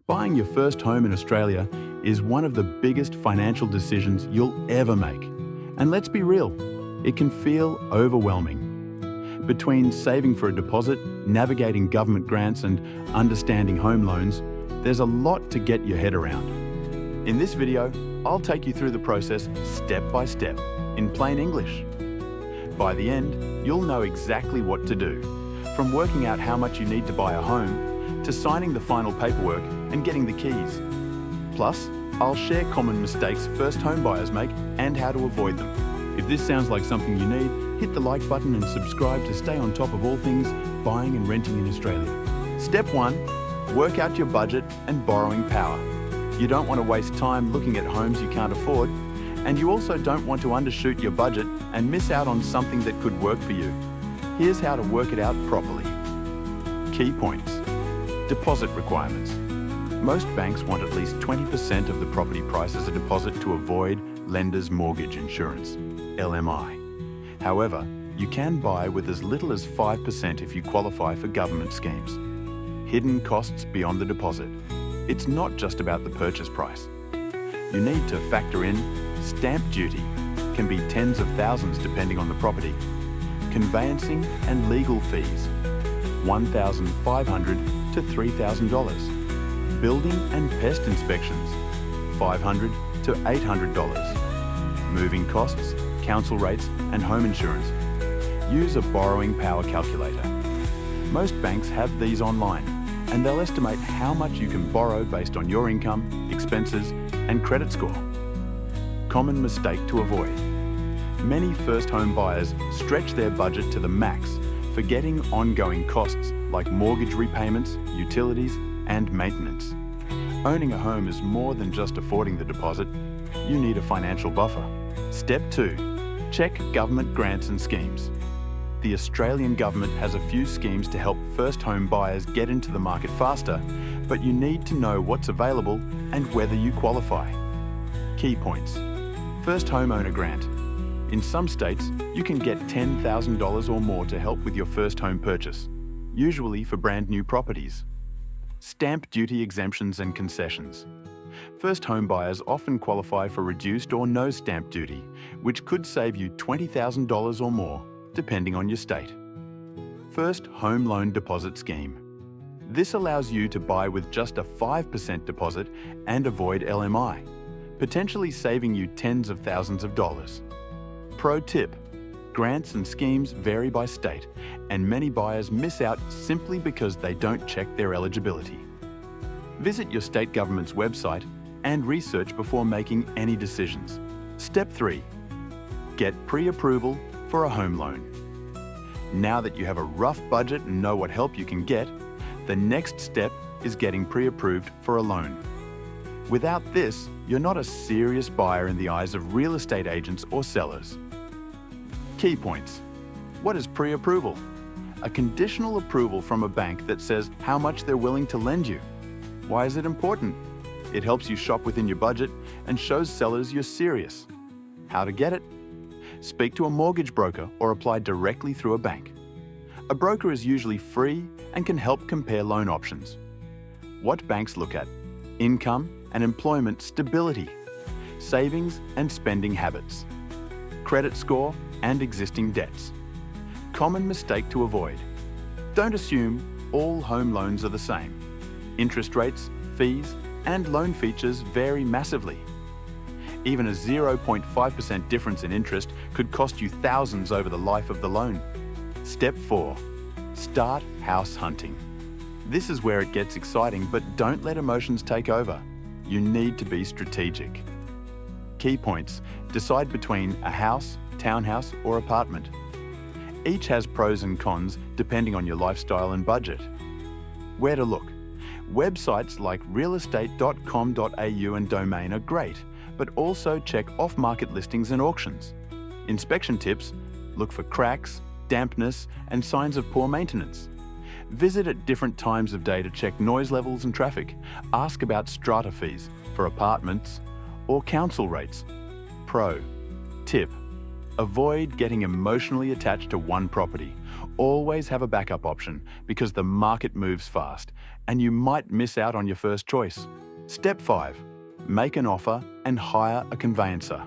Buying your first home in Australia is one of the biggest financial decisions you'll ever make. And let's be real, it can feel overwhelming. Between saving for a deposit, navigating government grants, and understanding home loans, there's a lot to get your head around. In this video, I'll take you through the process step by step, in plain English. By the end, you'll know exactly what to do, from working out how much you need to buy a home, to signing the final paperwork and getting the keys. Plus, I'll share common mistakes first home buyers make and how to avoid them. If this sounds like something you need, hit the like button and subscribe to stay on top of all things buying and renting in Australia. Step 1, work out your budget and borrowing power. You don't want to waste time looking at homes you can't afford, and you also don't want to undershoot your budget and miss out on something that could work for you. Here's how to work it out properly. Key points. Deposit requirements. Most banks want at least 20% of the property price as a deposit to avoid lender's mortgage insurance, LMI. However, you can buy with as little as 5% if you qualify for government schemes. Hidden costs beyond the deposit. It's not just about the purchase price. You need to factor in stamp duty, can be tens of thousands depending on the property, conveyancing and legal fees, $1,500 to $3,000, building and pest inspections, $500 to $800, moving costs, council rates and home insurance. Use a borrowing power calculator. Most banks have these online, and they'll estimate how much you can borrow based on your income, expenses and credit score. Common mistake to avoid. Many first home buyers stretch their budget to the max, forgetting ongoing costs like mortgage repayments, utilities, and maintenance. Owning a home is more than just affording the deposit. You need a financial buffer. Step 2, check government grants and schemes. The Australian government has a few schemes to help first home buyers get into the market faster, but you need to know what's available and whether you qualify. Key points. First homeowner grant. In some states, you can get $10,000 or more to help with your first home purchase, usually for brand new properties. Stamp duty exemptions and concessions. First home buyers often qualify for reduced or no stamp duty, which could save you $20,000 or more, depending on your state. First home loan deposit scheme. This allows you to buy with just a 5% deposit and avoid LMI, potentially saving you tens of thousands of dollars. Pro tip, grants and schemes vary by state, and many buyers miss out simply because they don't check their eligibility. Visit your state government's website and research before making any decisions. Step 3, get pre-approval for a home loan. Now that you have a rough budget and know what help you can get, the next step is getting pre-approved for a loan. Without this, you're not a serious buyer in the eyes of real estate agents or sellers. Key points. What is pre-approval? A conditional approval from a bank that says how much they're willing to lend you. Why is it important? It helps you shop within your budget and shows sellers you're serious. How to get it? Speak to a mortgage broker or apply directly through a bank. A broker is usually free and can help compare loan options. What banks look at? Income and employment stability, savings and spending habits, credit score and existing debts. Common mistake to avoid. Don't assume all home loans are the same. Interest rates, fees, and loan features vary massively. Even a 0.5% difference in interest could cost you thousands over the life of the loan. Step 4, start house hunting. This is where it gets exciting, but don't let emotions take over. You need to be strategic. Key points. Decide between a house, townhouse, or apartment. Each has pros and cons depending on your lifestyle and budget. Where to look? Websites like realestate.com.au and Domain are great, but also check off-market listings and auctions. Inspection tips: look for cracks, dampness, and signs of poor maintenance. Visit at different times of day to check noise levels and traffic. Ask about strata fees for apartments or council rates. Pro tip: Avoid getting emotionally attached to one property. Always have a backup option because the market moves fast and you might miss out on your first choice. Step 5. Make an offer and hire a conveyancer.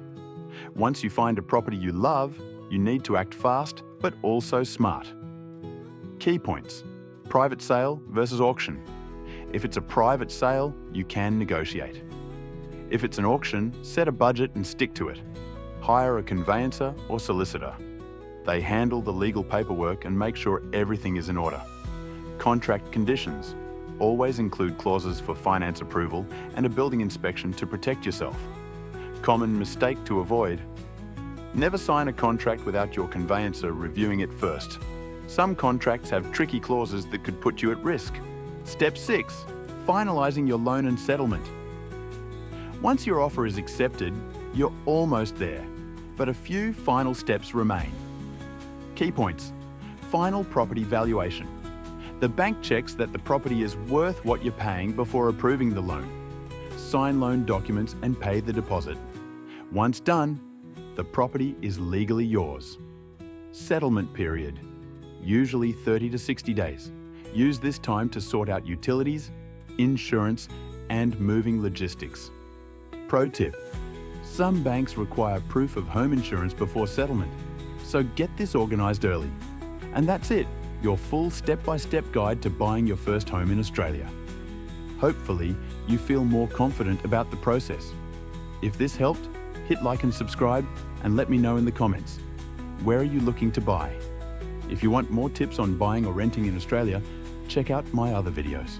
Once you find a property you love, you need to act fast but also smart. Key points: private sale versus auction. If it's a private sale, you can negotiate. If it's an auction, set a budget and stick to it. Hire a conveyancer or solicitor. They handle the legal paperwork and make sure everything is in order. Contract conditions. Always include clauses for finance approval and a building inspection to protect yourself. Common mistake to avoid: never sign a contract without your conveyancer reviewing it first. Some contracts have tricky clauses that could put you at risk. Step 6. Finalising your loan and settlement. Once your offer is accepted, you're almost there, but a few final steps remain. Key points: final property valuation. The bank checks that the property is worth what you're paying before approving the loan. Sign loan documents and pay the deposit. Once done, the property is legally yours. Settlement period. Usually 30 to 60 days. Use this time to sort out utilities, insurance, and moving logistics. Pro tip: some banks require proof of home insurance before settlement, so get this organised early. And that's it, your full step-by-step guide to buying your first home in Australia. Hopefully, you feel more confident about the process. If this helped, hit like and subscribe and let me know in the comments. Where are you looking to buy? If you want more tips on buying or renting in Australia, check out my other videos.